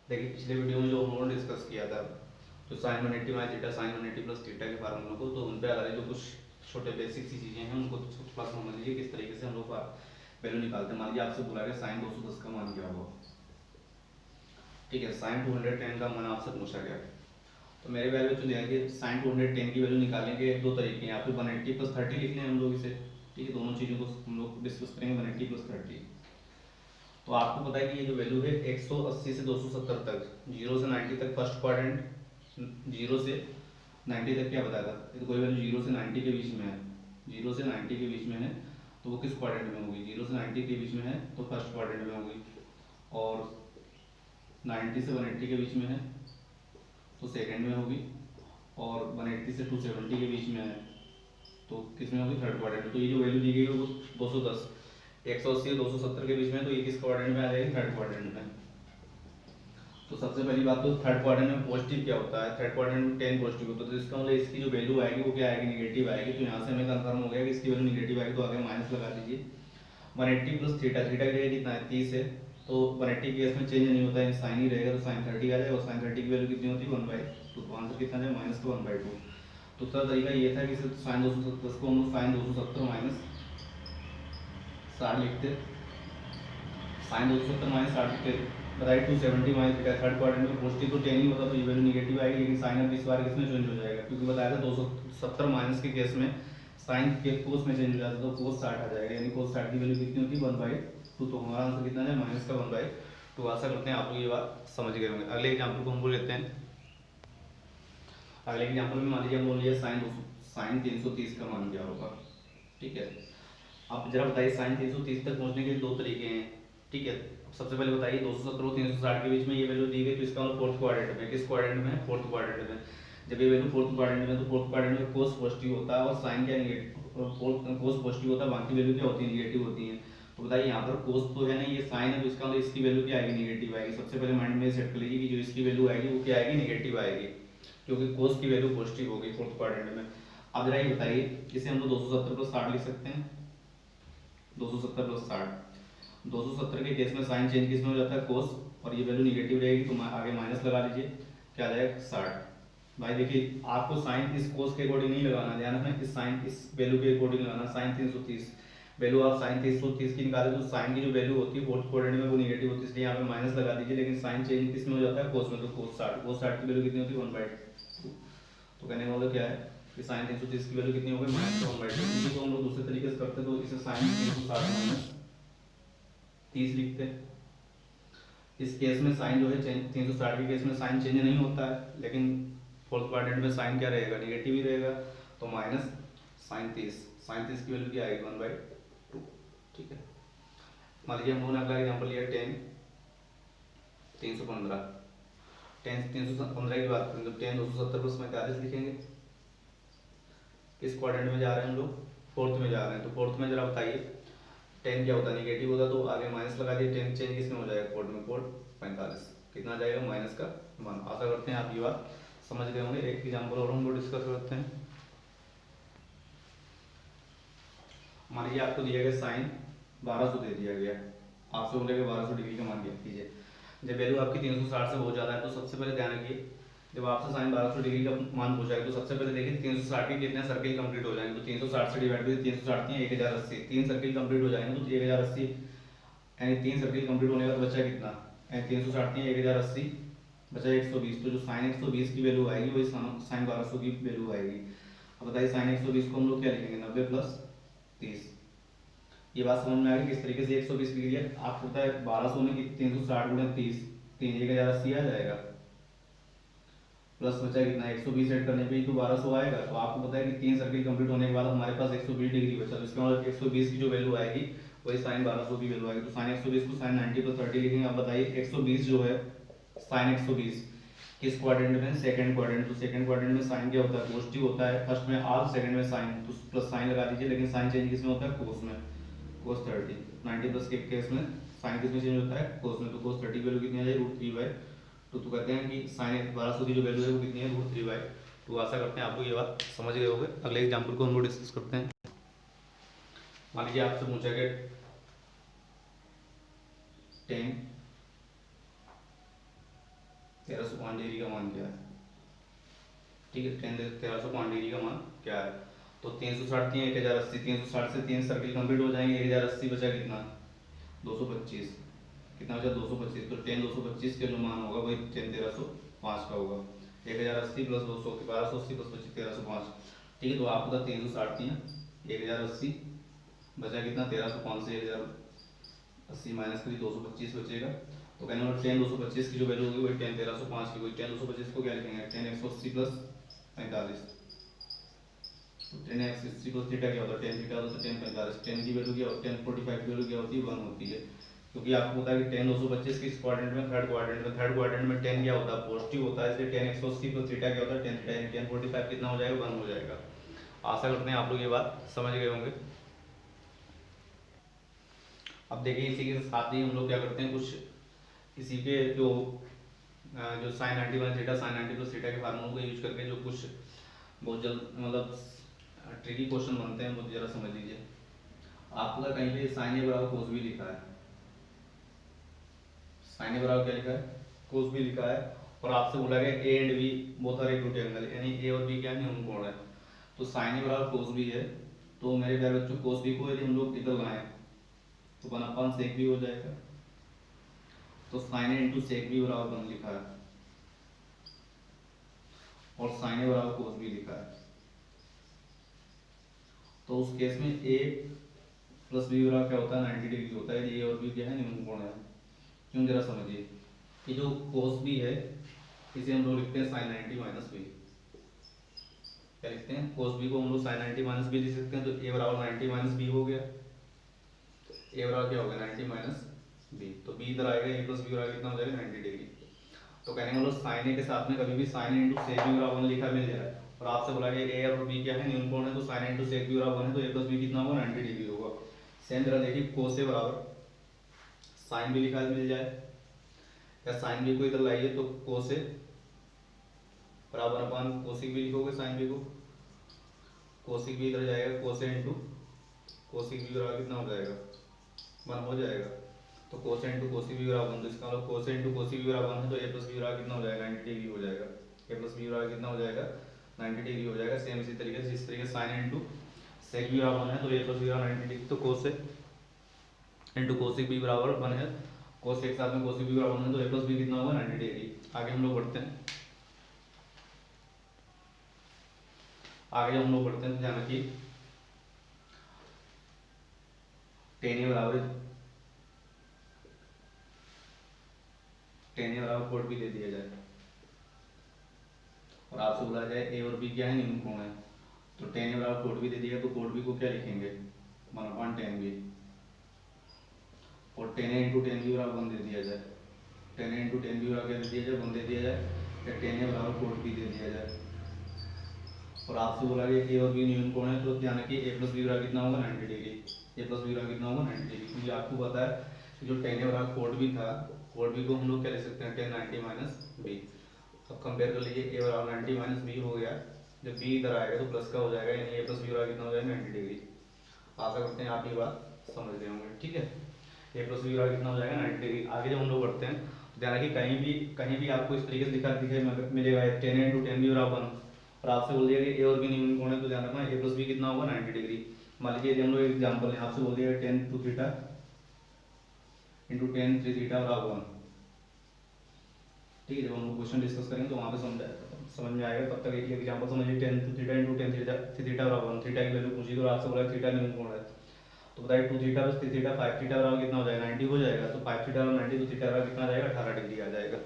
देखिए पिछले वीडियो में जो हम लोगों ने डिस्कस किया था तो sine 180 minus theta sine 180 plus theta के फार्मूलों को, तो उन पे आधारित जो कुछ छोटे बेसिक सी चीज़ें हैं उनको थोड़ा समझ लीजिए किस तरीके से हम लोग वैल्यू निकालते हैं। मान लीजिए आपसे बोला गया साइन 210 का मान क्या होगा, ठीक है। साइन 210 का मान आपसे पूछा गया, तो मेरे वैल्यू जो दिया कि साइन 210 की वैल्यू निकालेंगे दो तरीके हैं, या फिर 180 प्लस 30 लिख लें हम लोग इसे, ठीक है। दोनों चीज़ों को हम लोग डिस्कस करेंगे 180 प्लस 30। तो आपको पता है कि ये जो वैल्यू है 180 से 270 तक, 0 से 90 तक फर्स्ट क्वाड्रेंट, 0 से 90 तक क्या बताएगा, तो कोई वैल्यू 0 से 90 के बीच में है, 0 से 90 के बीच में है तो वो किस क्वाड्रेंट में होगी, 0 से 90 के बीच में है तो फर्स्ट क्वाड्रेंट में होगी, और 90 से 180 के बीच में है तो सेकंड में होगी, और 180 से 270 के बीच में है तो किस में होगी, थर्ड क्वाड्रेंट में। तो ये जो वैल्यू दी गई है वो 210, 180 और 270 के बीच में, तो ये किस क्वाड्रेंट में आ जाएगी, थर्ड क्वाड्रेंट में। तो सबसे पहली बात तो थर्ड क्वाड्रेंट में पॉजिटिव क्या होता है, थर्ड क्वाड्रेंट में 10 पॉजिटिव होता है, तो इसका मतलब इसकी जो वैल्यू आएगी वो क्या आएगी, निगेटिव आएगी। तो यहाँ से हमें कंफर्म हो गया कि इसकी वैल्यू निगेटिव आएगी, तो आगे माइनस लगा दीजिए। 180 प्लस थीटा, थीटा की जगह कितना है 30 है, तो 180 के केस में चेंज नहीं होता है, साइन ही रहेगा, तो साइन 30 आ जाएगा, और साइन 30 की वैल्यू कितनी होती है 1/2, तो आंसर कितना है माइनस का 1/2। दूसरा तरीका ये था कि साइन 270 को हम लोग साइन 270 माइनस 60 लिखते, साइन 270 माइनस 60 लिखते, बताइए 270 माइनस थीटा, थर्ड क्वाड्रेंट में पॉजिटिव तो 10 ही होता तो ये वैल्यू निगेटिव आएगी, लेकिन साइन अब इस बार किसमें चेंज हो जाएगा, क्योंकि बताया था 270 माइनस के केस में साइन के कोस में चेंज हो जाता है, तो कोस 60 आ जाएगा, यानी कोस 60 की वैल्यू कितनी होती है 1/2। तो हमारा आंसर कितना है माइनस का 1/2। आशा करते हैं आप लोग ये बात समझ गए होंगे। अगले एग्जाम्पल को हम बोल लेते हैं। अगले एग्जाम्पल में मान लीजिए हम बोल लिया साइन 330 का मान क्या होगा, ठीक है। आप जरा बताइए साइन 330 तक पहुंचने के दो तरीके हैं, ठीक है। सबसे पहले बताइए 270 और 360 के बीच में ये वैल्यू दी गई, तो इसका मतलब फोर्थ क्वाड्रेंट में, किस क्वाड्रेंट में है, फोर्थ क्वाड्रेंट में। जब ये वैल्यू फोर्थ क्वाड्रेंट में, तो फोर्थ क्वाड्रेंट में कोस पॉजिटिव होता है और साइन क्या नेगेटिव, कोस पॉजिटिव होता है, बाकी वैल्यू क्या होती है निगेटिव होती है। तो बताइए यहाँ पर कोस तो है नहीं, ये साइन है, तो इसका मतलब इसकी वैल्यू क्या आएगी, निगेटिव आएगी। सबसे पहले माइंड में सेट कर लीजिए कि जो इसकी वैल्यू आएगी वो क्या आएगी, निगेटिव आएगी, क्योंकि कोस की वैल्यू पॉजिटिव होगी फोर्थ क्वाड्रेंट में। अब जरा ये बताइए इसे हम लोग 270 प्लस 60 लिख सकते हैं, 270 प्लस 60, 270 के केस में साइन चेंज किस में हो जाता है, कोस, और ये वैल्यू निगेटिव रहेगी, तो आगे माइनस लगा लीजिए, क्या आ जाएगा 60। भाई देखिए आपको साइन इस कोस के अकॉर्डिंग नहीं लगाना, ध्यान रखना इस साइन इस वैल्यू के अकॉर्डिंग लगाना। साइन 330 वैल्यू आप साइन 330 की निकाले तो साइन की जो वैल्यू होती है फोर्थ क्वाड्रेंट में वो निगेटिव होती है, इसलिए यहाँ पे माइनस लगा दीजिए। लेकिन साइन चेंज किस में हो जाता है, कोस में, तो कोस 60, कोस 60 की वैल्यू कितनी होती है 1/2। तो कहने का मतलब क्या है कि साइन 330 की वैल्यू कितनी हो गई, माइनस का 1/2। इसी को हम लोग दूसरे तरीके से करते हैं, तो इसे साइन 360 माइनस 30 लिखते हैं। इस केस में साइन जो है 360 के केस में साइन चेंज नहीं होता है, लेकिन फोर्थ क्वाड्रेंट में साइन क्या रहेगा, निगेटिव ही रहेगा, तो माइनस साइन 30, साइन 30 की वैल्यू क्या आएगी 1/2, ठीक है। मान लीजिए हम लोगों ने अगला एग्जाम्पल लिया 10 315, 10 315 की बात करें तो 10 270 प्लस 45 लिखेंगे। किस क्वाड्रेंट में जा रहे हैं हम लोग, फोर्थ में जा रहे हैं, तो फोर्थ में जरा बताइए 10 क्या होता है, निगेटिव होता, तो आगे माइनस लगा दिए, 10 चेंज किस में हो जाएगा, फोर्थ में, फोर्थ 45 कितना आ जाएगा, माइनस का 1। आशा करते हैं आप ये बात समझ गए होंगे। एक एग्जाम्पल और हम लोग डिस्कस करते हैं। मान लीजिए आपको दिया गया साइन 1200 दे दिया गया, आपसे बोलेगा 1200 डिग्री का मान ज्ञात कीजिए। जब वैल्यू आपकी 360 से बहुत ज़्यादा है, तो सबसे पहले ध्यान रखिए जब आपसे साइन 1200 डिग्री का मान पूछा है, तो सबसे पहले देखिए 360 के कितने सर्किल कंप्लीट हो जाएंगे, तो 360 से डिवाइड बाई 360 है 1080, 3 सर्किल कंप्लीट हो जाएंगे, तो 1080 यानी 3 सर्किल कंप्लीट होने के बाद बचा कितना, 360 है 1080 बचा 120, तो जो साइन 120 की वैल्यू आएगी वही साइन 1200 की वैल्यू आएगी। अब बताइए साइन 120 को हम लोग क्या लिखेंगे, 90 प्लस 30। ये बात समझ में आ गई किस तरीके से 120 लिख लिया। आपको पता है 1200 में 360 गुणा 30, 3 1080 आ जाएगा, प्लस बचा कितना 120 ऐड करने पे ही तो 1200 आएगा। तो आपको पता है कि 3 सर्किल कंप्लीट होने के बाद हमारे पास 120 डिग्री बचा, तो इसका मतलब 120 की जो वैल्यू आएगी वही साइन 1200 की वैल्यू आएगी। तो साइन 120 को साइन 90 प्लस 30 लिखेंगे। अब बताइए 120 जो है साइन 120 किस क्वाड्रेंट में, सेकंड क्वाड्रेंट, तो सेकंड क्वाड्रेंट में साइन क्या होता है, पॉजिटिव होता है, फर्स्ट में आर सेकंड में साइन, तो प्लस साइन लगा दीजिए, लेकिन साइन चेंज किस में होता है, कोस में, कोस 30। 90 प्लस के केस में साइन किस में चेंज होता है, कोस में, तो कोस 30 की वैल्यू कितनी आ जाएगी, √3/2। तो कहते हैं कि साइन 1200 की जो वैल्यू है वो कितनी है, √3/2। आशा करते हैं आपको ये बात समझ गए होंगे। अगले एग्जाम्पल को हम लोग डिस्कस करते हैं। मान लीजिए आपसे पूछा गया 10 1305 डिग्री का मान क्या है, ठीक है, टेन 1305 डिग्री का मान क्या है। तो 360 3 1080, 360 से 3 सर्किल कंप्लीट हो जाएंगे, 1080 बचा कितना 225, कितना बचा 225। तो टेन 225 के जो मान होगा वही टेन 1305 का होगा। 1080 प्लस 200 1280 प्लस 25 1305, ठीक है। तो आपको था 360 दिया 1080 बचा कितना 1305 से 1080 माइनस करिए 225 बचेगा। तो कहने वाला टेन 225 की जो वैल्यू होगी वही टेन 1305 की, वही टेन 225 को क्या लिखेंगे टेन 180 प्लस 45। तो टेन 180 प्लस थीटा क्या होता है टेन थीटा होता है टेन 45। टेन की वैल्यू क्या होती है, टेन 45 की वैल्यू क्या होती है 1 होती है, क्योंकि आपको पता है कि टेन 225 किस क्वाड्रेंट में, थर्ड क्वाड्रेंट में टेन क्या होता है पॉजिटिव होता है, इसलिए टेन 180 प्लस थीटा क्या होता है टेन थीटा, टेन 45 कितना हो जाएगा 1 हो जाएगा। आशा करते हैं आप लोग ये बात समझ गए होंगे। अब देखिए इसी के साथ ही हम लोग क्या करते हैं, कुछ इसी के जो sine 90 minus theta sine 90 plus theta के फार्मूलों को यूज करके जो कुछ बहुत जल्द मतलब ट्रिकी क्वेश्चन बनते हैं वो जरा समझ लीजिए। आपका कहीं पे साइन ए बराबर कोस भी लिखा है, साइन ए बराबर क्या लिखा है कोस भी लिखा है, और आपसे बोला गया A and B both are acute angle, यानी ए और बी क्या है न्यून कोण है। तो साइन ए बराबर कोस भी है, तो मेरे प्यारे बच्चों कोस बी को यदि हम लोग इधर लाएं तो 1/, सेक भी हो जाएगा। तो साइन ए इंटू सेक भी बराबर 1 लिखा है, और साइन ए बराबर कोस भी लिखा है। तो उस केस में ए प्लस बी बराबर क्या होता है 90 डिग्री होता है, ये और बी क्या है न्यून कोण है। क्यों जरा समझिए कि जो कोस बी है इसे हम लोग लिखते हैं साइन 90 माइनस बी, क्या लिखते हैं कोस बी को हम लोग साइन 90 माइनस बी लिख सकते हैं। तो ए बराबर 90 माइनस बी हो गया, ए बराबर क्या हो गया 90 माइनस बी, तो बी इधर आएगा ए प्लस बी बराबर कितना हो जाएगा 90 डिग्री। तो कहने का मतलब साइन ए के साथ में कभी भी साइन ए इंटू सेक बी बराबर 1 लिखा मिल जाए, और आपसे बोला गया ए और बी क्या है न्यून कोण है, तो साइन इंटू सेक बी बराबर 1 है, तो ए प्लस बी कितना होगा 90 डिग्री होगा। सेम जरा देखिए कोस ए बराबर साइन बी लिखा मिल जाए, या साइन बी को इधर लाइए तो कोस ए बराबर अपन कोसिक बी लिखोगे, साइन बी को कोसिक बी इधर जाएगा, कोस ए इंटू कोसिक बी बराबर कितना हो जाएगा 1 हो जाएगा। तो कोस ए इंटू कोसिक बी बराबर 1, तो इसका मतलब कोस ए इंटू कोसिक बी बराबर 1 है, तो ए प्लस बी बराबर कितना हो जाएगा 90 डिग्री हो जाएगा, ए प्लस बी बराबर कितना हो जाएगा 90 डिग्री हो जाएगा। सेम इसी तरीके से जिस तरीके से साइन इंटू सेक बी बराबर 1 है तो ए प्लस बी बराबर 90 डिग्री, तो कोस ए इंटू कोसिक बी बराबर 1 है, कोस ए के साथ में कोसिक बी बराबर 1 है, तो ए प्लस बी कितना होगा 90 डिग्री। आगे हम लोग बढ़ते हैं, तो ध्यान रखिए टेन ए बराबर कोड भी दे दिया जाए, और आपसे बोला जाए ए और बी क्या है न्यून कोण है, तो टेन ए बराबर कोड भी दे दिया, तो कोड बी को क्या लिखेंगे 1/10 बी, और टेन ए इंटू टेन बी बराबर 1 दे दिया जाए, टेन ए इंटू टेन बी बराबर क्या दे दिया जाए 1 दे दिया जाए, या टेन ए बराबर कोड बी दे दिया जाए। और आपसे बोला गया ए और बी न्यून कोण है, तो ध्यान रखिए ए प्लस बी बराबर कितना होगा 90 डिग्री, ए प्लस बी बराबर कितना होगा 90 डिग्री, क्योंकि आपको पता है कि जो टेन ए बराबर कोड बी था, कोड बी को हम लोग क्या लिख सकते हैं टेन 90 माइनस बी। अब कंपेयर कर लीजिए ए बराबर 90 माइनस बी हो गया, जब बी इधर आएगा तो प्लस का हो जाएगा, यानी ए प्लस बी बराबर कितना हो जाएगा 90 डिग्री। आशा करते हैं आप ये बात समझ रहे होंगे, ठीक है। ए प्लस बी बराबर कितना हो जाएगा 90 डिग्री। आगे जब हम लोग बढ़ते हैं तो ध्यान रखिए कहीं भी आपको इस तरीके से लिखा दिखाई मिलेगा टेन इंटू टेन बी बराबर 1, और आपसे बोल दिया कि ए और बी न्यून कोण है, तो ध्यान रखना ए प्लस बी कितना होगा 90 डिग्री। मान लीजिए यदि हम लोग एग्जाम्पल है, आपसे बोल दिया tan two theta into tan three theta बराबर 1, ठीक है। जब हम लोग क्वेश्चन डिस्कस करेंगे तो वहाँ पे समझ में आएगा, तब तक एक एग्जाम्पल समझिए tan two theta into tan theta बराबर 1, थीटा की वैल्यू पूछी तो आपसे बोला थीटा न्यून कोण है, तो बताइए 2 थीटा प्लस 3 थीटा 5 थीटा बराबर कितना हो जाएगा 90 हो जाएगा, तो 5 थीटा और 90 तो थीटा बराबर कितना आ जाएगा 18 डिग्री आ जाएगा।